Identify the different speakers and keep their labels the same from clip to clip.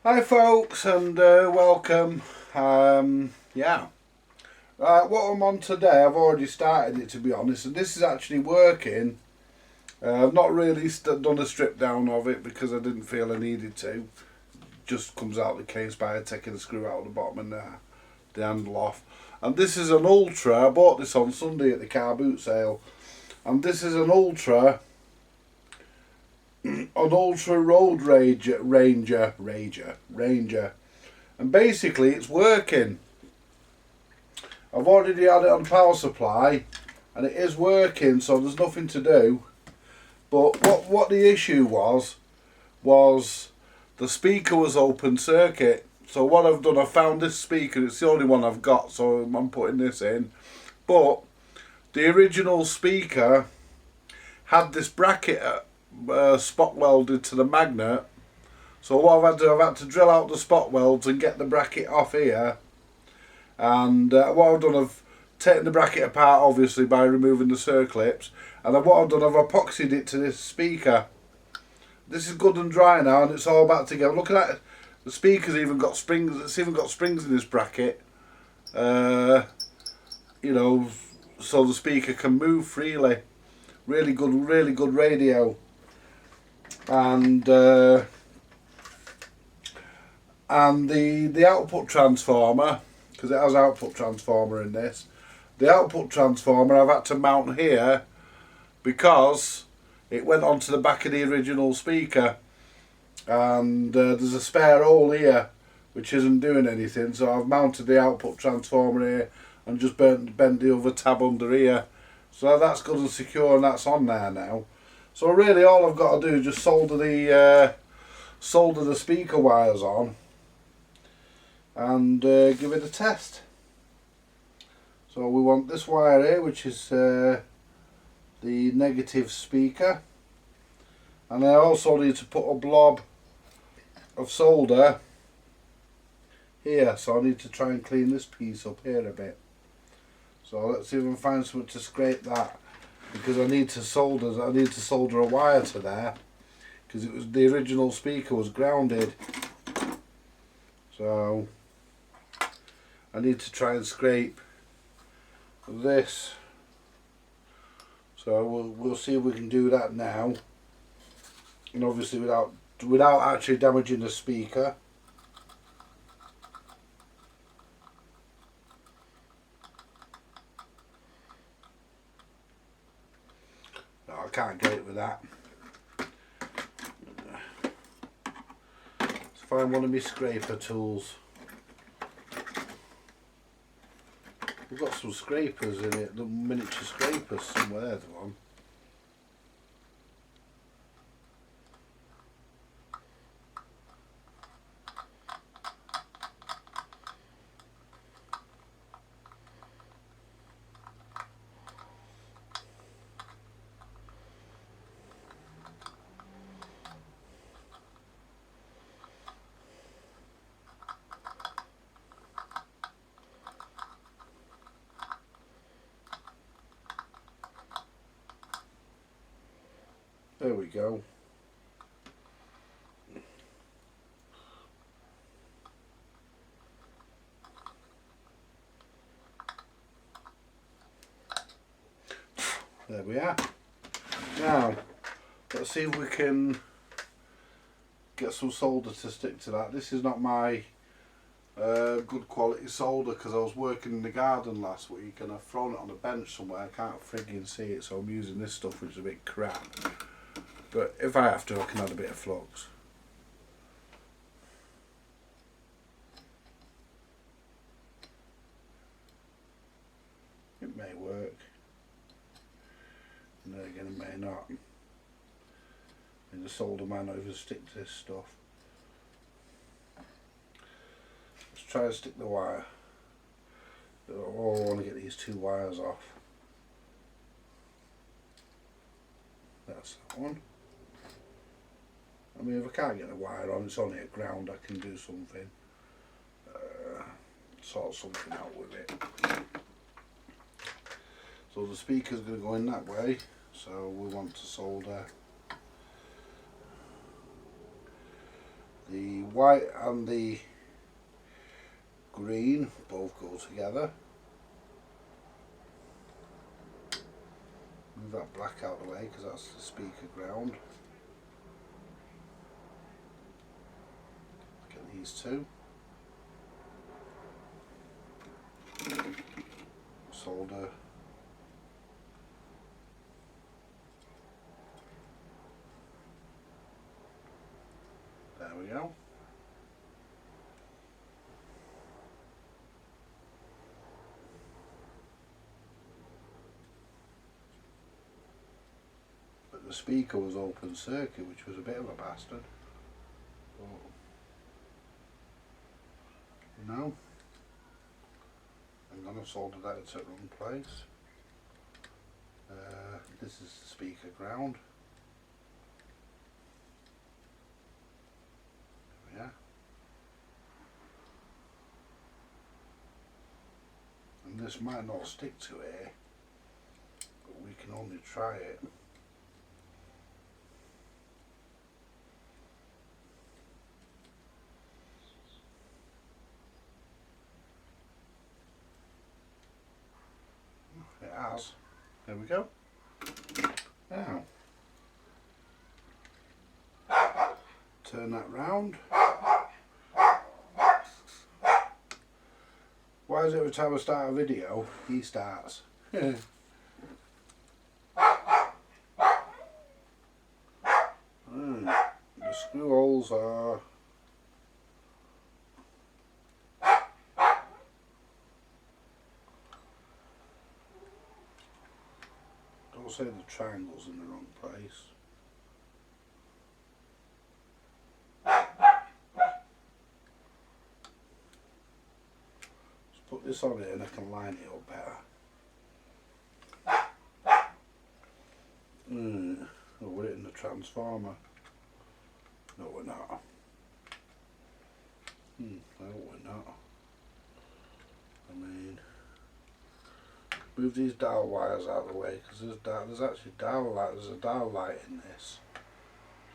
Speaker 1: Hi folks, and welcome. Yeah. What I'm on today, I've already started it, to be honest, and this is actually working. I've not really done a strip down of it because I didn't feel I needed to. Just comes out the case by taking the screw out of the bottom and the handle off. And this is an Ultra. I bought this on Sunday at the car boot sale, and this is an Ultra Road Ranger, and basically it's working. I've already had it on power supply, and it is working, so there's nothing to do. But what the issue was the speaker was open circuit. So what I've done, I found this speaker. It's the only one I've got, so I'm putting this in. But the original speaker had this bracket spot welded to the magnet. So what I've had to drill out the spot welds and get the bracket off here. And what I've done, I've taken the bracket apart, obviously, by removing the circlips. And what I've done, I've epoxied it to this speaker. This is good and dry now, and it's all back together. Look at that. The speaker's even got springs. It's even got springs in this bracket. You know, so the speaker can move freely. Really good radio. And the output transformer, because it has output transformer in this. The output transformer I've had to mount here because it went onto the back of the original speaker, and there's a spare hole here which isn't doing anything, so I've mounted the output transformer here and just bent the other tab under here, so that's good and secure, and that's on there now. So really all I've got to do is just solder the speaker wires on and give it a test. So we want this wire here, which is the negative speaker, and I also need to put a blob of solder here, so I need to try and clean this piece up here a bit. So let's see if I can find something to scrape that, because I need to solder a wire to there, because it was the original speaker was grounded. So I need to try and scrape this. So we'll see if we can do that now, and obviously without actually damaging the speaker. No, I can't get it with that. Let's find one of my scraper tools. We've got some scrapers in it, the miniature scrapers somewhere. There's one. There we go. There we are. Now, let's see if we can get some solder to stick to that. This is not my good quality solder, because I was working in the garden last week and I've thrown it on a bench somewhere. I can't frigging see it, so I'm using this stuff, which is a bit crap. But if I have to, I can add a bit of flux. It may work, and then again it may not. And the solder might not even stick to this stuff. Let's try and stick the wire. Oh, I want to get these two wires off. That's that one. I mean, if I can't get the wire on, it's only at ground, I can do something. Sort something out with it. So the speaker's going to go in that way, so we want to solder the white and the green both go together. Move that black out of the way because that's the speaker ground. Get these two. Solder. There we go. But the speaker was open circuit, which was a bit of a bastard. But no. I'm going to solder that into the wrong place. This is the speaker ground. Yeah. And this might not stick to it, but we can only try it. It has. There we go. Now, turn that round. Why is it every time I start a video, he starts? The screw holes are don't say the triangle's in the wrong place. Just put this on it and I can line it up better. Oh, we're hitting the transformer. No, we're not. No, we're not. I mean, move these dowel wires out of the way because there's actually dowel light. There's a dowel light in this.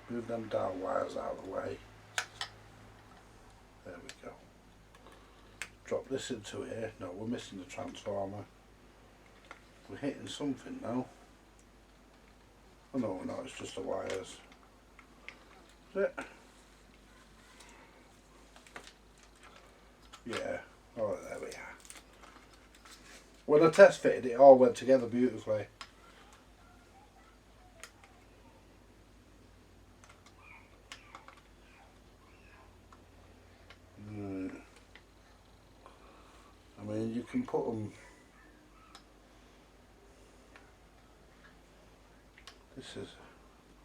Speaker 1: Move them dowel wires out of the way. There we go. Drop this into here. No, we're missing the transformer. We're hitting something now. Oh no, we're not. It's just the wires. Is it? Yeah. Oh, there we are. When I test fitted it all went together beautifully. I mean, you can put them. This is a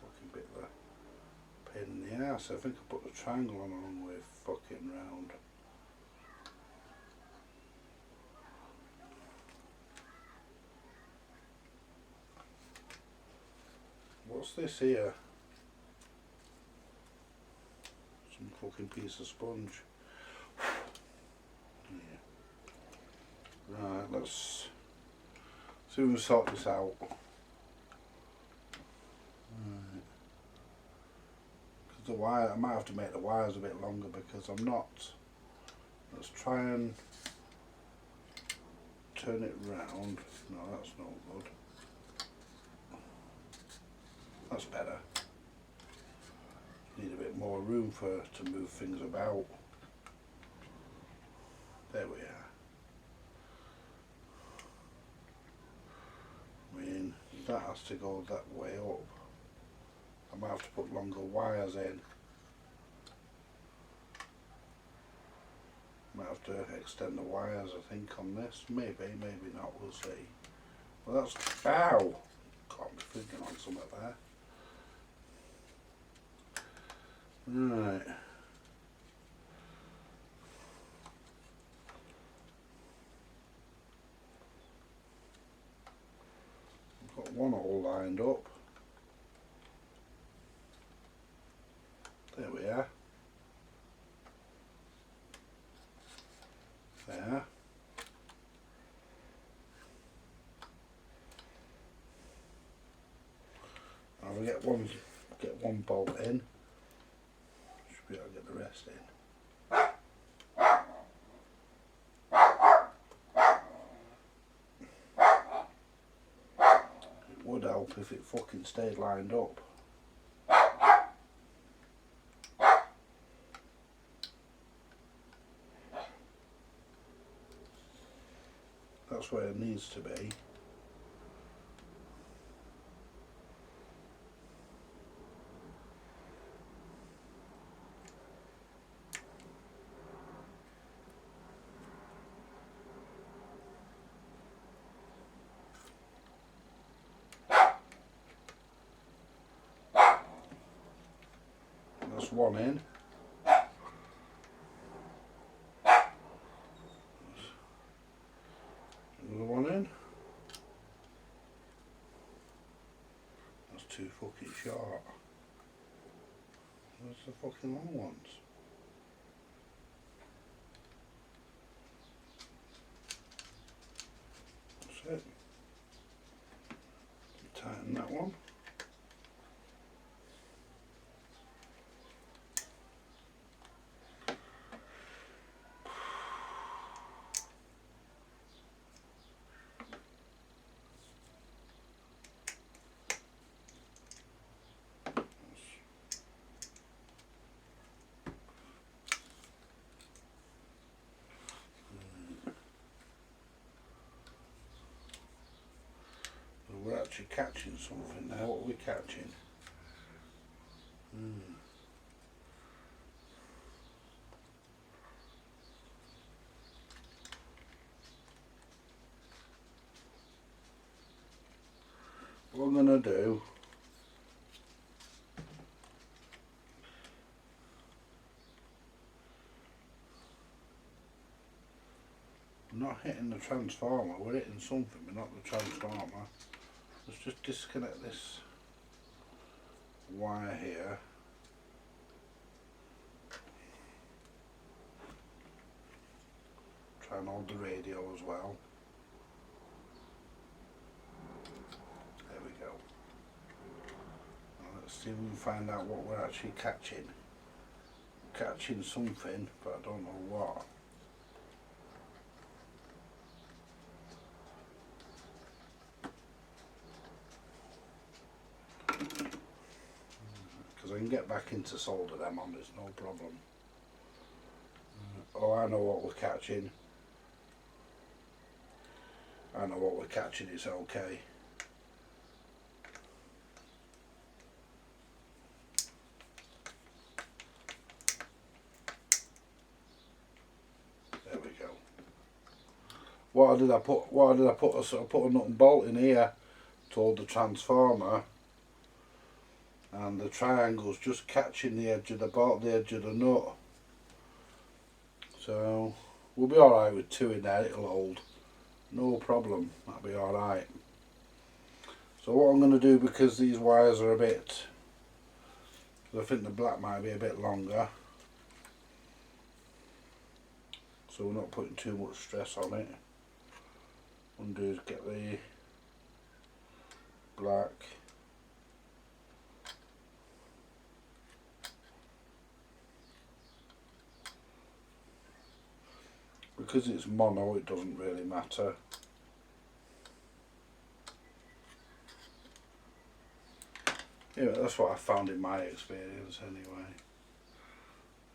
Speaker 1: fucking bit of a pain in the ass. I think I put the triangle on the wrong way fucking round. What's this here? Some fucking piece of sponge. Yeah. Right, let's see if we can sort this out. Right. Because the wire, I might have to make the wires a bit longer because I'm not. Let's try and turn it round. No, that's no good. That's better. Need a bit more room to move things about. There we are. I mean, that has to go that way up. I might have to put longer wires in. Might have to extend the wires, I think, on this. Maybe, maybe not. We'll see. Well, that's. Ow! God, I'm thinking on something there. Right. I've got one all lined up. There we are. There. I'll get one bolt in. Should be able to get the rest in. help if it fucking stayed lined up. That's where it needs to be. That's one in. Another one in. That's too fucking short. Where's the fucking long ones? That's it. Tighten that one. We're actually catching something now. What are we catching? What I'm going to do, we're not hitting the transformer, we're hitting something, but not the transformer. Let's just disconnect this wire here. Try and hold the radio as well. There we go. Now let's see if we can find out what we're actually catching. Catching something, but I don't know what. Because I can get back into solder them on, there's no problem. Oh, I know what we're catching. I know what we're catching, it's okay. There we go. What did I put? I put a nut and bolt in here to hold the transformer, and the triangle's just catching the edge of the bolt, the edge of the nut. So we'll be alright with two in there, it'll hold. No problem, that'll be alright. So what I'm going to do, because these wires are a bit, I think the black might be a bit longer, so we're not putting too much stress on it. What I'm going to do is get the black, because it's mono it doesn't really matter. Yeah, that's what I found in my experience anyway.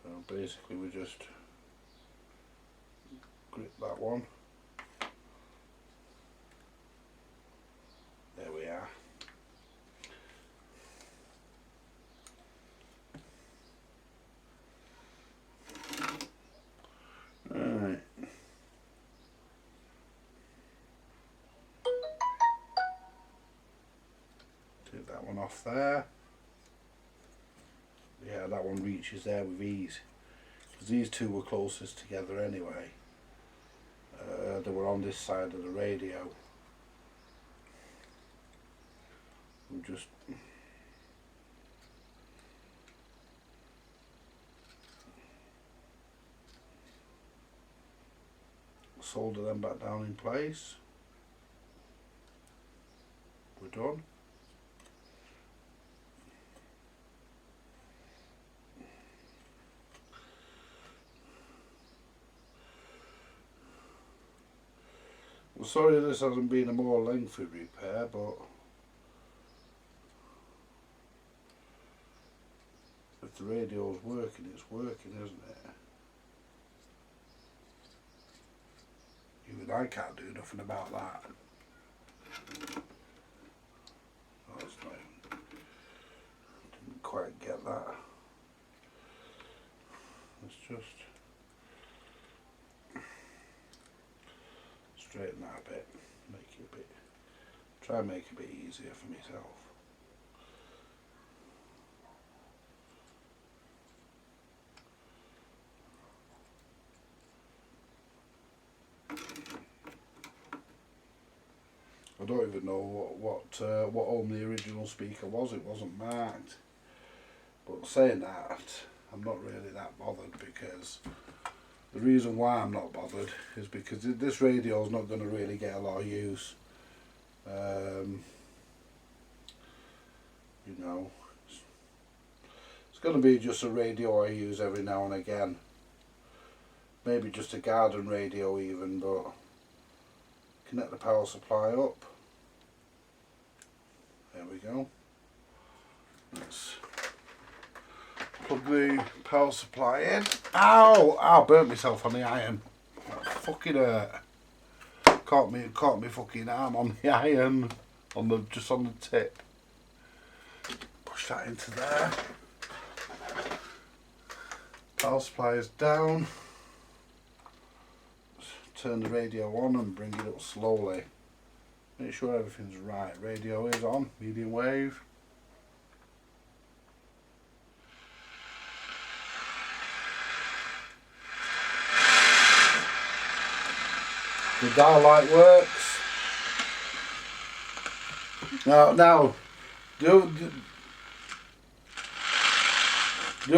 Speaker 1: So basically we just grip that one. There we are. Alright. Take that one off there. Yeah, that one reaches there with ease. Because these two were closest together anyway. They were on this side of the radio. We'll just solder them back down in place. We're done. Well, sorry this hasn't been a more lengthy repair, but the radio's working, it's working, isn't it? Even I can't do nothing about that. Oh, that's not even, didn't quite get that. Let's just straighten that a bit, make it a bit, try and make it a bit easier for myself. I don't even know what home the original speaker was. It wasn't marked. But saying that, I'm not really that bothered, because the reason why I'm not bothered is because this radio is not going to really get a lot of use. You know, it's going to be just a radio I use every now and again. Maybe just a garden radio even, but connect the power supply up. There we go. Let's plug the power supply in. Ow! I burnt myself on the iron. That fucking hurt. Caught me fucking arm on the iron, just on the tip. Push that into there. Power supply is down. Turn the radio on and bring it up slowly. Make sure everything's right. Radio is on, medium wave. The dial light works. Now, the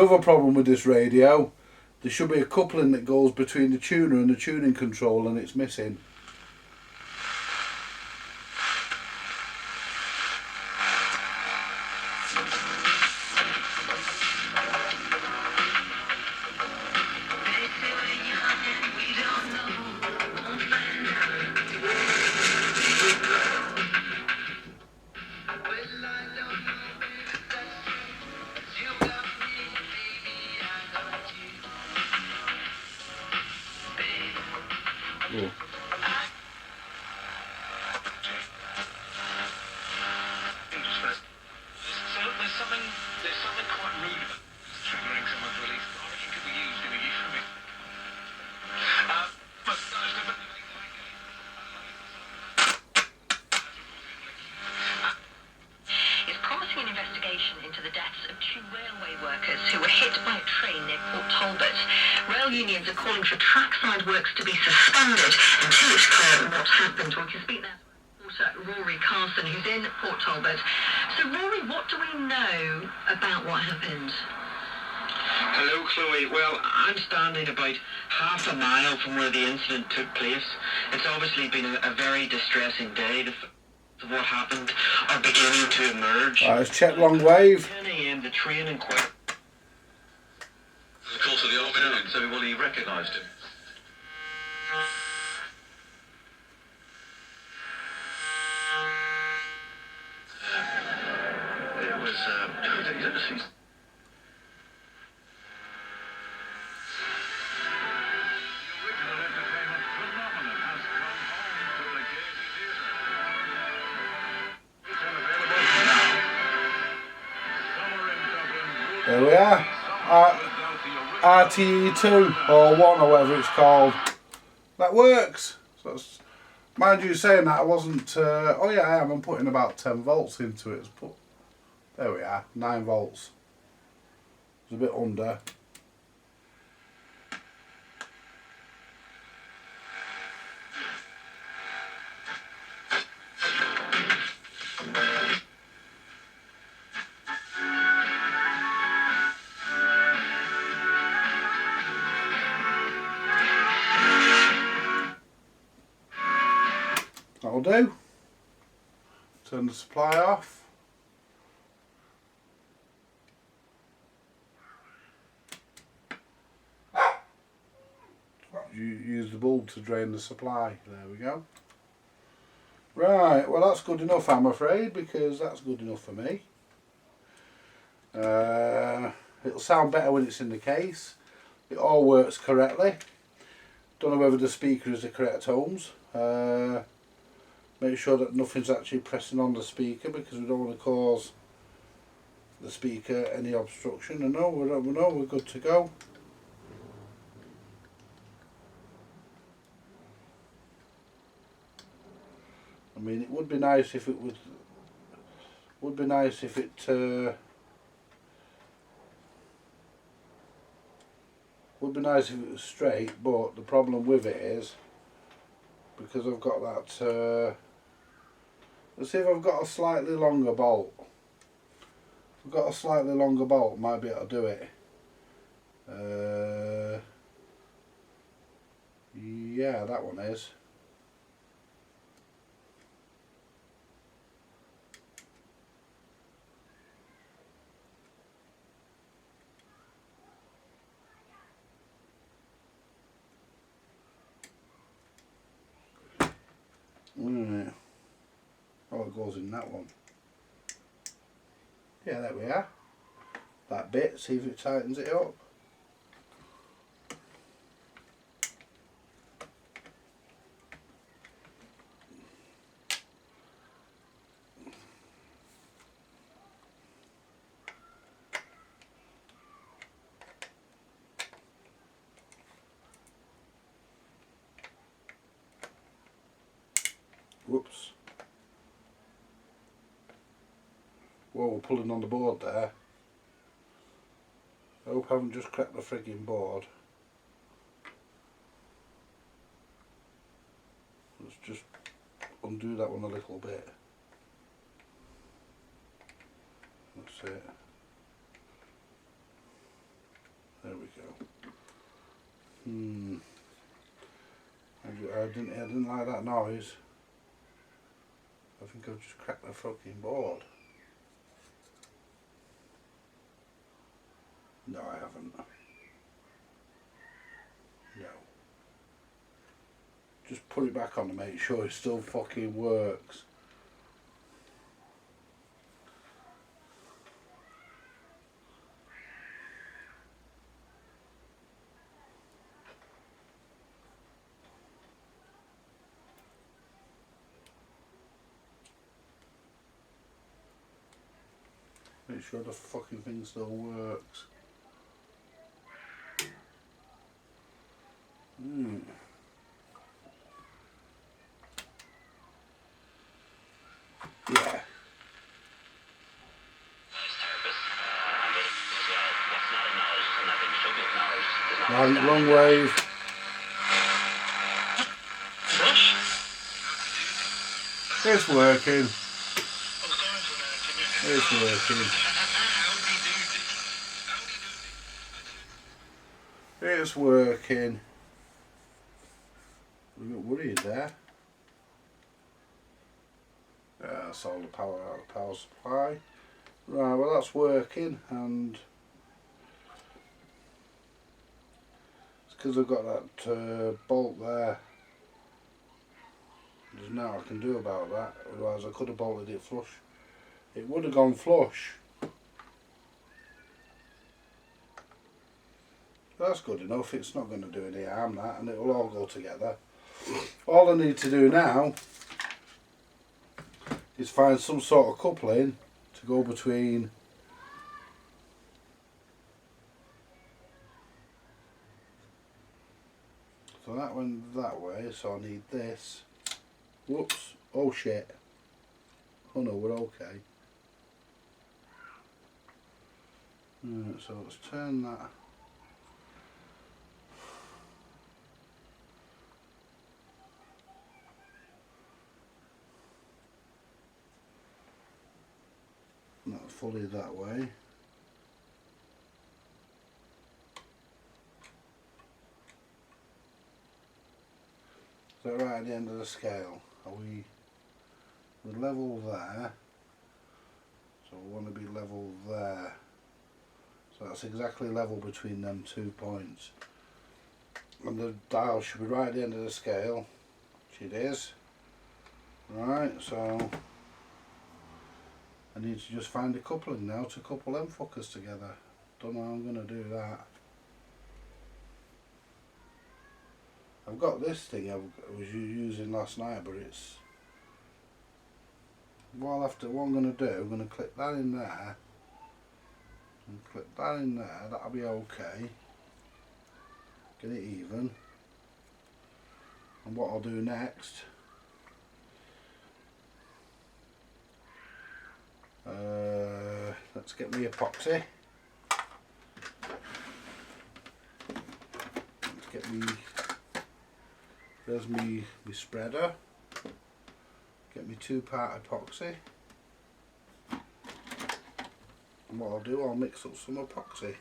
Speaker 1: other problem with this radio, there should be a coupling that goes between the tuner and the tuning control, and it's missing. Oh.
Speaker 2: There's something quite rude about triggering someone's release. I reckon could be used in a euphemism.
Speaker 3: Is promising an investigation into the deaths of 2 railway workers who were hit by a train near Port Talbot. Rail unions are calling for trackside works to be suspended until it's clear what happened. We can speak now to Rory Carson, who's in Port Talbot. So Rory, what do we know about what happened?
Speaker 4: Hello, Chloe. Well, I'm standing about half a mile from where the incident took place. It's obviously been a very distressing day. The facts of what happened are beginning to emerge.
Speaker 1: Let's check long wave.
Speaker 4: 10 a.m. the train in question.
Speaker 2: Of course, of the afternoon, so well, he recognised him. It was,
Speaker 1: There we are. RTE2 or 1 or whatever it's called. That works. So that's, mind you saying that I wasn't, oh yeah I am, I'm putting about 10 volts into it. There we are, 9 volts. It's a bit under. That'll do. Turn the supply off. You use the bulb to drain the supply. There we go. Right, well that's good enough I'm afraid, because that's good enough for me. It'll sound better when it's in the case. It all works correctly. Don't know whether the speaker is the correct tones. Make sure that nothing's actually pressing on the speaker, because we don't want to cause the we're good to go. I mean, it would be nice if it was. Would be nice if it. Would be nice if it was straight, but the problem with it is because I've got that. Let's see if I've got a slightly longer bolt. If I've got a slightly longer bolt, I might be able to do it. Yeah, that one is. Oh, it goes in that one. Yeah, there we are. That bit, see if it tightens it up. Whoops. Whoa, we're pulling on the board there. I hope I haven't just cracked the frigging board. Let's just undo that one a little bit. That's it. There we go. I didn't like that noise. I think I've just cracked the fucking board. No, I haven't. No. Just put it back on to make sure it still fucking works. Make sure the fucking thing still works. Yeah. Right, long wave. It's working. It's working. It's working. A bit worried there. That's all the power out of the power supply. Right, well that's working, and it's because I've got that bolt there. There's nothing I can do about that, otherwise I could have bolted it flush. It would have gone flush. That's good enough, it's not going to do any harm, that, and it will all go together. All I need to do now is find some sort of coupling to go between so that went that way, so I need this. Whoops, oh shit. Oh no, we're okay. Right, so let's turn that. Not fully that way. Is that right at the end of the scale? Are we're level there, so we want to be level there. So that's exactly level between them 2 points. And the dial should be right at the end of the scale, which it is. Right, so I need to just find a coupling now to couple them fuckers together. don't know how I'm going to do that. I've got this thing I was using last night, but it's... What I'm going to do, I'm going to clip that in there. And clip that in there, that'll be okay. Get it even. And what I'll do next... let's get me epoxy. Let's get me... There's me spreader. Get me 2-part epoxy. And what I'll do, I'll mix up some epoxy.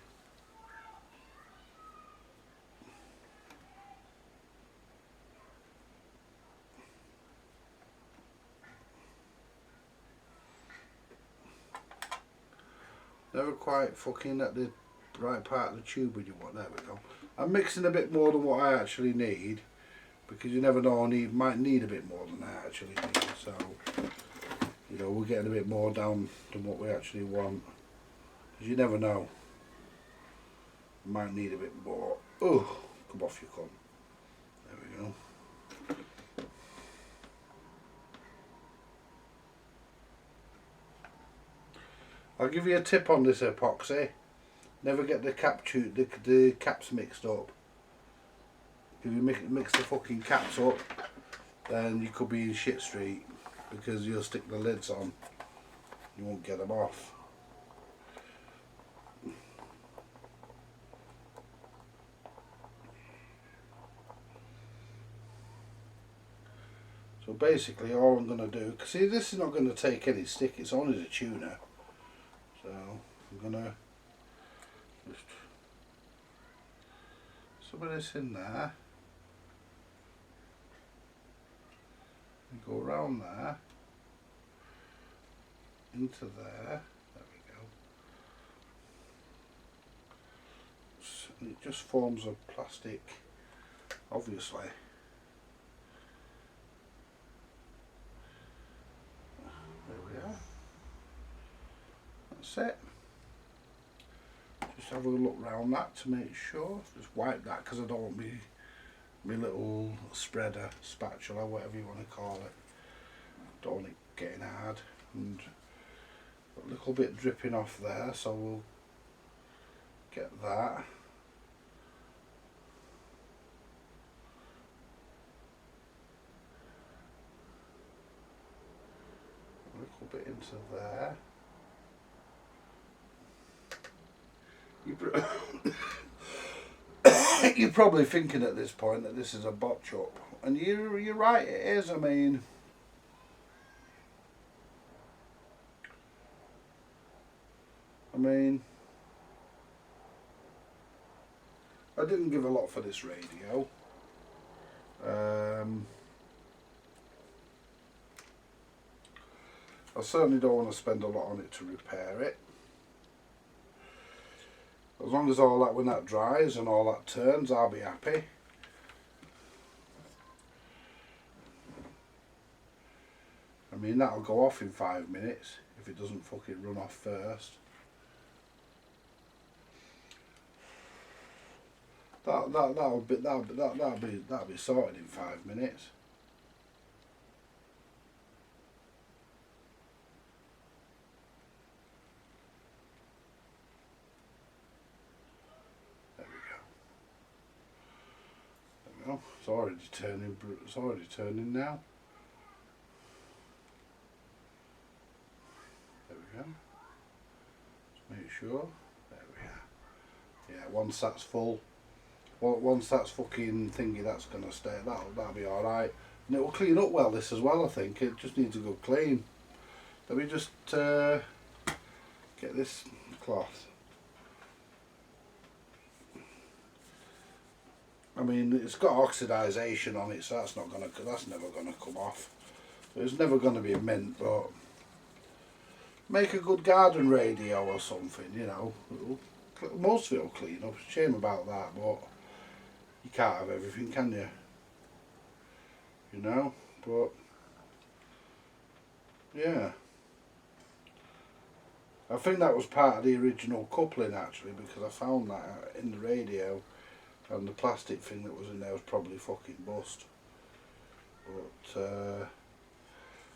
Speaker 1: Never quite fucking at the right part of the tube when you want. There we go. I'm mixing a bit more than what I actually need, because you never know, might need a bit more than I actually need. So, you know, we're getting a bit more down than what we actually want, because you never know. Might need a bit more. Oh, come off, you cunt. There we go. I'll give you a tip on this epoxy. Never get the caps mixed up. If you mix the fucking caps up, then you could be in shit street, because you'll stick the lids on. You won't get them off. So basically all I'm going to do, because see, this is not going to take any stick, it's only the tuner. So I'm going to just some of this in there and go around there into there. There we go. And it just forms a plastic, obviously. There we are. That's it. Just have a look round that to make sure. Just wipe that, because I don't want my little spreader, spatula, whatever you want to call it. Don't want it getting hard. And a little bit dripping off there, so we'll get that. A little bit into there. You're probably thinking at this point that this is a botch up, and you're right, it is. I mean, I didn't give a lot for this radio. I certainly don't want to spend a lot on it to repair it. As long as all that, when that dries and all that turns, I'll be happy. I mean, that'll go off in 5 minutes if it doesn't fucking run off first. That'll be sorted in 5 minutes. It's already turning. It's already turning now. There we go. Just make sure. There we are. Yeah, once that's full, once that's fucking thingy, that's gonna stay. That'll be all right, and it will clean up well. This as well, I think. It just needs a good clean. Let me just get this cloth. I mean, it's got oxidization on it, so that's never gonna come off. It's never gonna be a mint, but make a good garden radio or something, you know. Most of it will clean up. It's a shame about that, but you can't have everything, can you? You know, but yeah. I think that was part of the original coupling actually, because I found that in the radio, and the plastic thing that was in there was probably fucking bust. But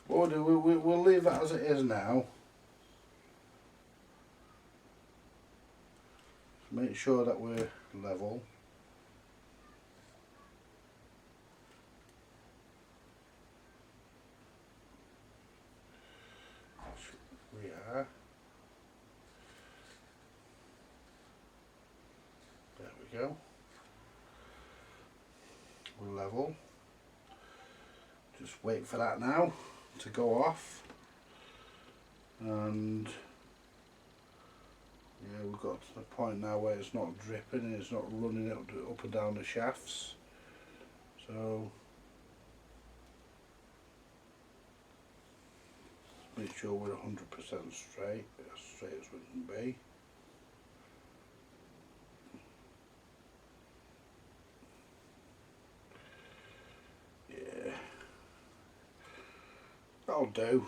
Speaker 1: we'll leave that as it is now. Make sure that we're level. We are. There we go. We're level. Just wait for that now to go off. And yeah, we've got to the point now where it's not dripping and it's not running up and down the shafts. So make sure we're 100% straight, as straight as we can be. Yeah, that'll do.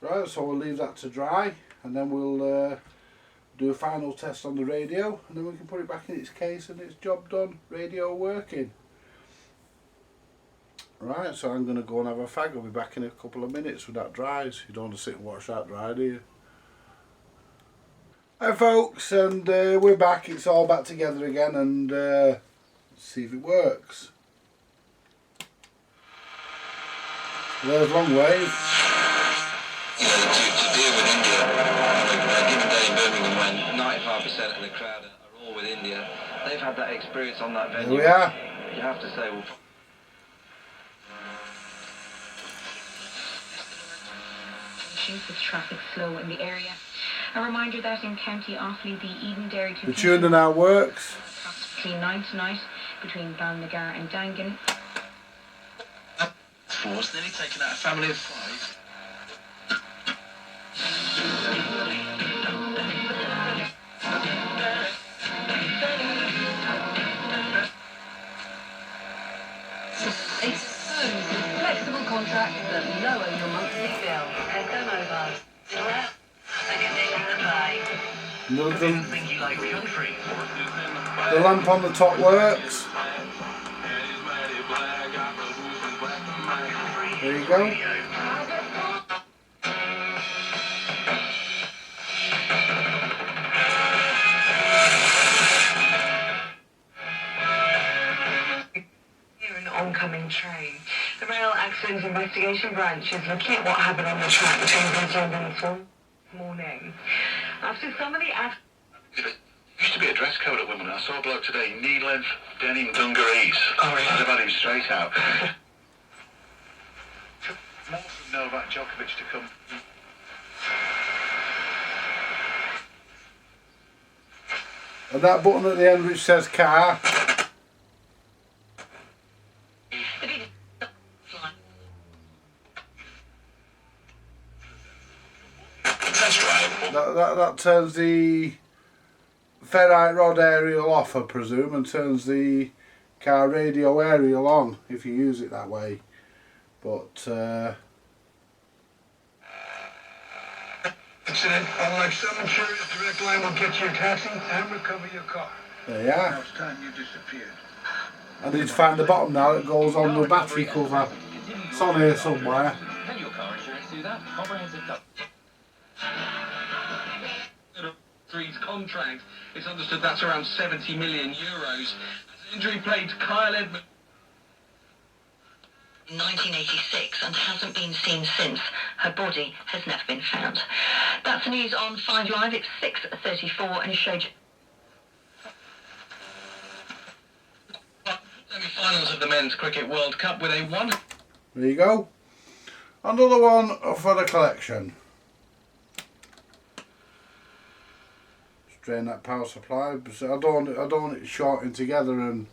Speaker 1: Right, so we'll leave that to dry, and then we'll do a final test on the radio, and then we can put it back in its case and it's job done, radio working. Right, so I'm going to go and have a fag. I'll be back in a couple of minutes when that dries. You don't want to sit and watch that dry, do you? Hi folks, and we're back. It's all back together again, and let's see if it works. There's Long Wave.
Speaker 5: To deal with India, a given day in Birmingham when 95% of the crowd are all with India, they've had that experience on that venue.
Speaker 1: Here we are.
Speaker 5: You have to say, well,
Speaker 3: With traffic slow in the area. A reminder that in County Offaly, the Edenderry to
Speaker 1: The tuner now works.
Speaker 3: approximately 9 tonight between Balnagar and Dangan.
Speaker 5: force, nearly taken out a family of 5.
Speaker 3: Flexible contracts that lower your monthly bill. Echo Mobile.
Speaker 2: Think you like country?
Speaker 1: The lamp on the top works. There you go.
Speaker 3: Oncoming train. The Rail Accident Investigation Branch is looking at what happened on the track between Bridgend and Swan this morning. After some of the
Speaker 2: There used to be a dress code at Wimbledon. I saw a bloke today, knee-length denim dungarees. Oh, yeah. I'd have had him straight out. More from Novak Djokovic to come.
Speaker 1: And that button at the end which says car. That turns the ferrite rod aerial off, I presume, and turns the car radio aerial on if you use it that way. But
Speaker 6: Incident on like 7 Curious Direct Line will get you a taxi and recover your car.
Speaker 1: there you are.
Speaker 6: Now it's time you disappeared.
Speaker 1: I need to find the bottom now. It goes on the battery cover. It's on here somewhere.
Speaker 5: Can your car insurance do that? Comprehensive cover.
Speaker 2: Three's contract. It's understood that's around 70 million euros. As injury played Kyle Edmund.
Speaker 3: 1986 and hasn't been seen since. Her body has never been found. That's the news on 5 Live. It's 6:34 and it showed
Speaker 2: Semi-finals of the Men's Cricket World Cup with a one.
Speaker 1: There you go. Another one for the collection. Drain that power supply. So I don't want it shorting together and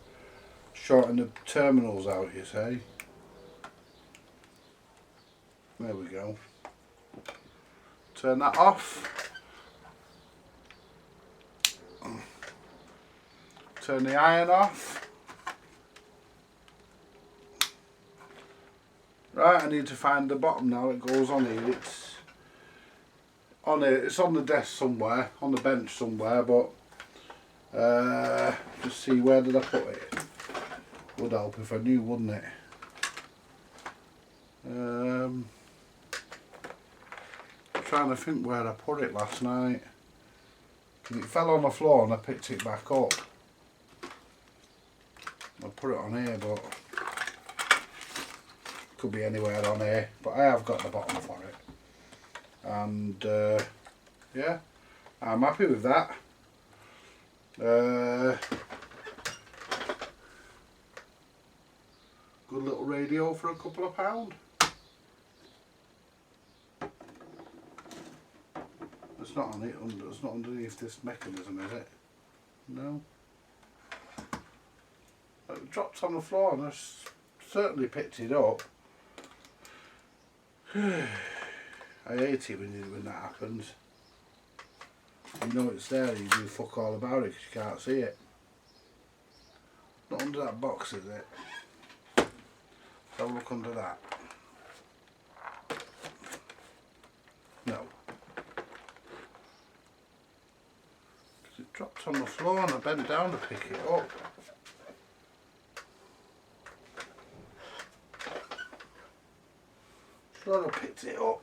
Speaker 1: shorting the terminals out, you see. There we go. Turn that off. Turn the iron off. Right, I need to find the bottom now. It goes on here. It's on it. It's on the desk somewhere, on the bench somewhere, but just see where did I put it. Would help if I knew, wouldn't it? Trying to think where I put it last night. It fell on the floor and I picked it back up. I put it on here, but could be anywhere on here. But I have got the bottom for it, and yeah, I'm happy with that. Good little radio for a couple of £. It's not on it. It's not underneath this mechanism, is it? No. It dropped on the floor and I certainly picked it up. I hate it when that happens. You know it's there, you do fuck all about it because you can't see it. Not under that box, is it? Let's have a look under that. No. Because it dropped on the floor and I bent down to pick it up. Sure I picked it up.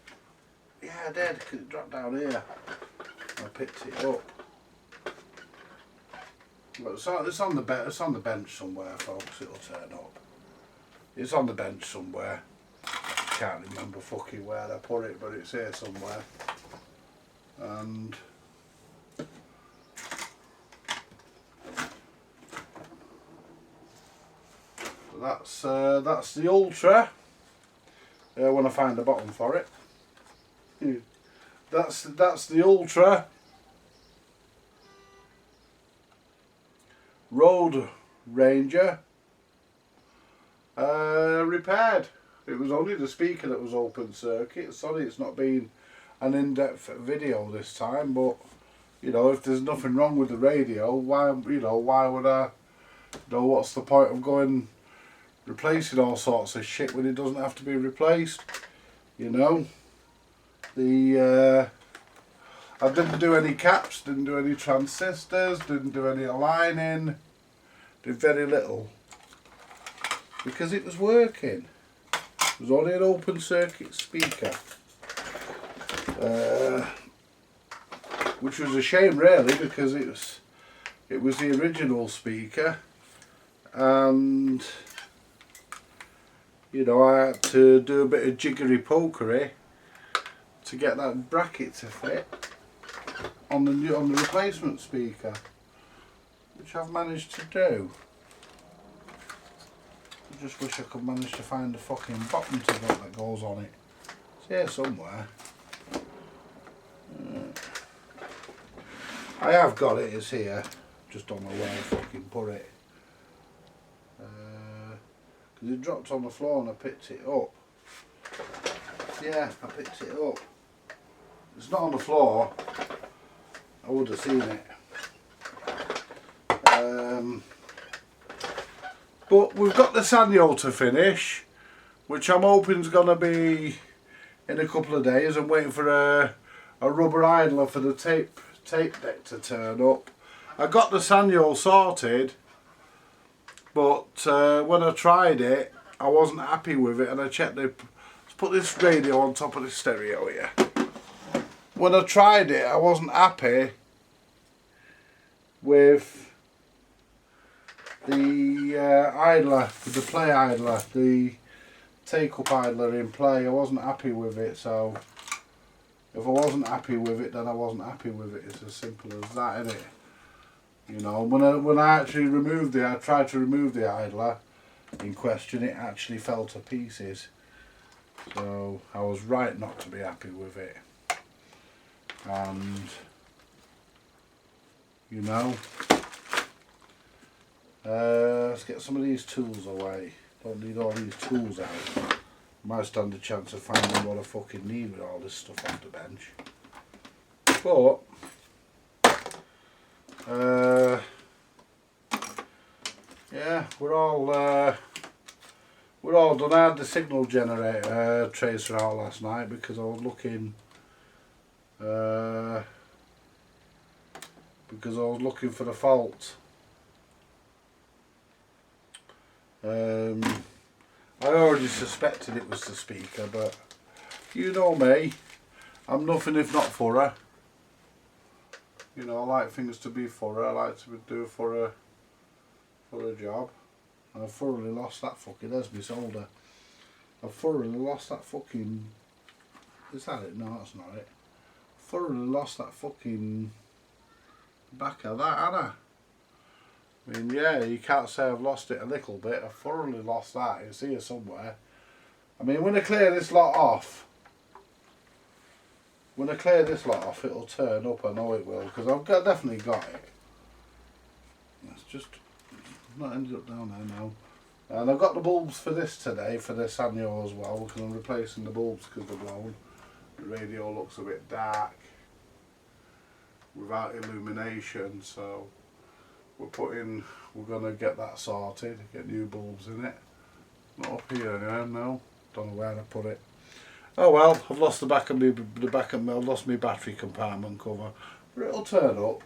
Speaker 1: Yeah, I did, because it dropped down here. I picked it up. But it's on the bench somewhere, folks. It'll turn up. It's on the bench somewhere. Can't remember fucking where I put it, but it's here somewhere. And that's the Ultra. When I find the bottom for it. That's the Ultra Road Ranger repaired. It was only the speaker that was open circuit. Sorry it's not been an in-depth video this time, but you know, if there's nothing wrong with the radio, why would I, what's the point of going replacing all sorts of shit when it doesn't have to be replaced, you know? I didn't do any caps, didn't do any transistors, didn't do any aligning, did very little, because it was working. It was only an open circuit speaker, which was a shame really, because it was the original speaker, and you know, I had to do a bit of jiggery pokery to get that bracket to fit on the replacement speaker, which I've managed to do. I just wish I could manage to find the fucking bottom to that goes on it. It's here somewhere. I have got it, it's here. Just don't know where I fucking put it. Because it dropped on the floor and I picked it up. Yeah, I picked it up. It's not on the floor. I would have seen it. But we've got the Sanyo to finish, which I'm hoping is going to be in a couple of days. I'm waiting for a rubber idler for the tape deck to turn up. I got the Sanyo sorted, but when I tried it, I wasn't happy with it, and I checked let's put this radio on top of the stereo here. When I tried it, I wasn't happy with the idler, with the play idler, the take-up idler in play. I wasn't happy with it, so if I wasn't happy with it, then I wasn't happy with it. It's as simple as that, isn't it? You know, when I actually removed it, I tried to remove the idler in question, it actually fell to pieces. So I was right not to be happy with it. And you know, let's get some of these tools away. Don't need all these tools out. Might stand a chance of finding what I fucking need with all this stuff off the bench. But yeah, we're all done. I had the signal generator tracer out last night because I was looking because I was looking for the fault. I already suspected it was the speaker, but you know me, I'm nothing if not thorough. You know, I like things to be thorough. I like to do a thorough job. And I've thoroughly lost that fucking, there's my solder. I've thoroughly lost that fucking, is that it? No, that's not it. Thoroughly lost that fucking back of that, haven't I? I mean, yeah, you can't say I've lost it a little bit. I've thoroughly lost that. It's here somewhere. I mean, when I clear this lot off, it'll turn up. I know it will, because definitely got it. It's just not ended up down there now. And I've got the bulbs for this today, for this Sanyo as well, because I'm replacing the bulbs because they're blown. The radio looks a bit dark without illumination, so we're gonna get that sorted, get new bulbs in it. Not up here anyway, no. Don't know where I put it. Oh well, I've lost I've lost my battery compartment cover. But it'll turn up.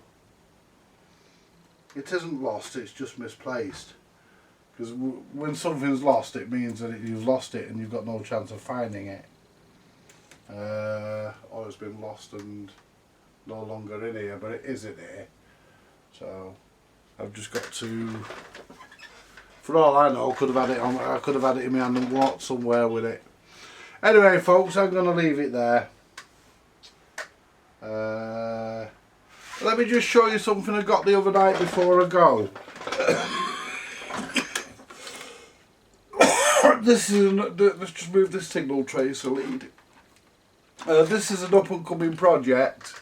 Speaker 1: It isn't lost, it's just misplaced. Because when something's lost, it means that you've lost it and you've got no chance of finding it. Or it's been lost and no longer in here, but it is in here. So I've just got to, for all I know, I could have had it in my hand and walked somewhere with it. Anyway folks, I'm going to leave it there. Let me just show you something I got the other night before I go. Let's just move this signal tracer lead. This is an up and coming project.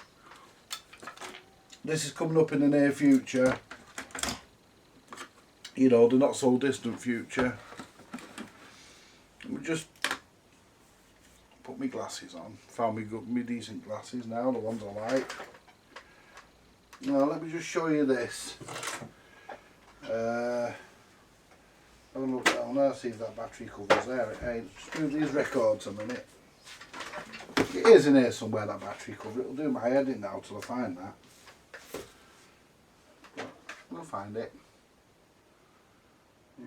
Speaker 1: This is coming up in the near future. You know, the not so distant future. Let me just put my glasses on. Found me decent glasses now, the ones I like. Now let me just show you this. Have a look down there, see if that battery cover's there. It ain't. Just move these records a minute. It is in here somewhere, that battery cover. It'll do my head in now till I find that. But we'll find it. Yeah.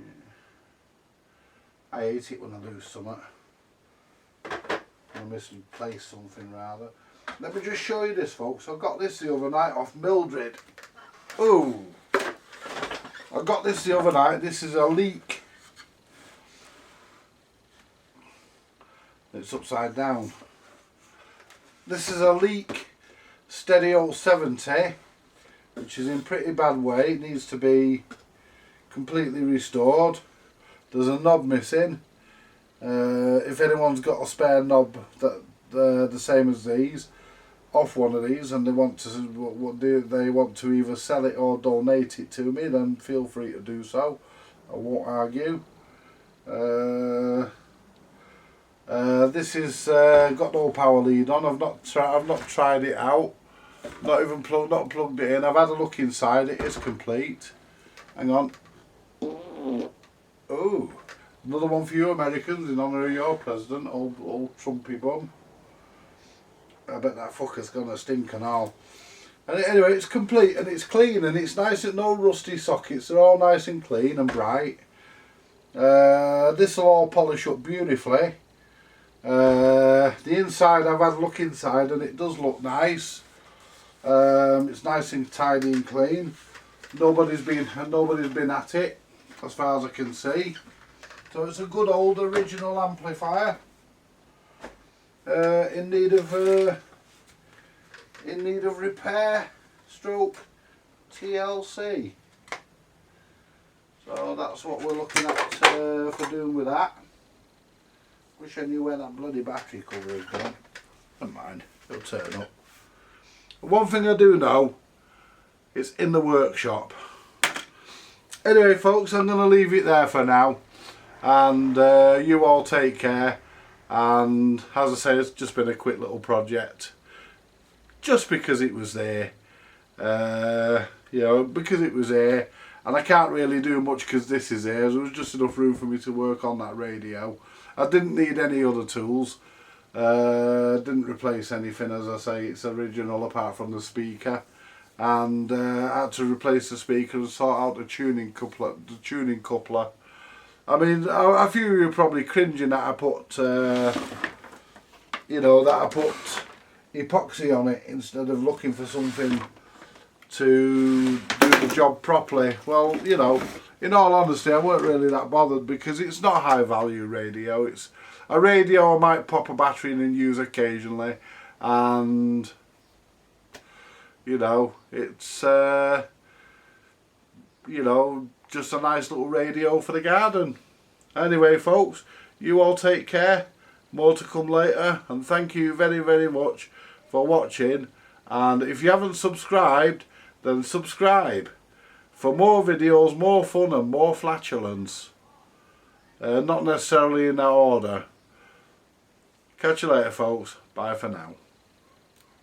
Speaker 1: I hate it when I lose something. I misplace something rather. Let me just show you this folks. I got this the other night off Mildred. Ooh. I got this the other night. This is a Leek. It's upside down. This is a Leek Steady 070, which is in pretty bad way. It needs to be completely restored. There's a knob missing. If anyone's got a spare knob that the same as these, off one of these, and they want to either sell it or donate it to me, then feel free to do so. I won't argue. This is got no power lead on. I've not tried it out. Not plugged it in. I've had a look inside. It is complete. Hang on. Oh, another one for you Americans in honour of your president, old Trumpy bum. I bet that fucker's gonna stink and all. And anyway, it's complete and it's clean and it's nice and no rusty sockets. They're all nice and clean and bright. This will all polish up beautifully. The inside, I've had a look inside and it does look nice. It's nice and tidy and clean. Nobody's been at it as far as I can see. So it's a good old original amplifier. In need of repair stroke TLC. So that's what we're looking at for doing with that. Wish I knew where that bloody battery cover is gone. Never mind, it'll turn up. One thing I do know, it's in the workshop. Anyway folks, I'm going to leave it there for now. And you all take care. And as I say, it's just been a quick little project. Just because it was there. You know, because it was there. And I can't really do much because this is there. There was just enough room for me to work on that radio. I didn't need any other tools. Didn't replace anything, as I say, it's original apart from the speaker. And I had to replace the speaker and sort out the tuning coupler. I mean, a few of you are probably cringing that I put, you know, that I put epoxy on it instead of looking for something to do the job properly. Well, you know, in all honesty, I weren't really that bothered because it's not a high value radio. It's a radio I might pop a battery in and use occasionally, and you know, it's you know, just a nice little radio for the garden. Anyway folks, you all take care, more to come later, and thank you very, very much for watching. And if you haven't subscribed, then subscribe for more videos, more fun and more flatulence. Not necessarily in that order. Catch you later folks, bye for now.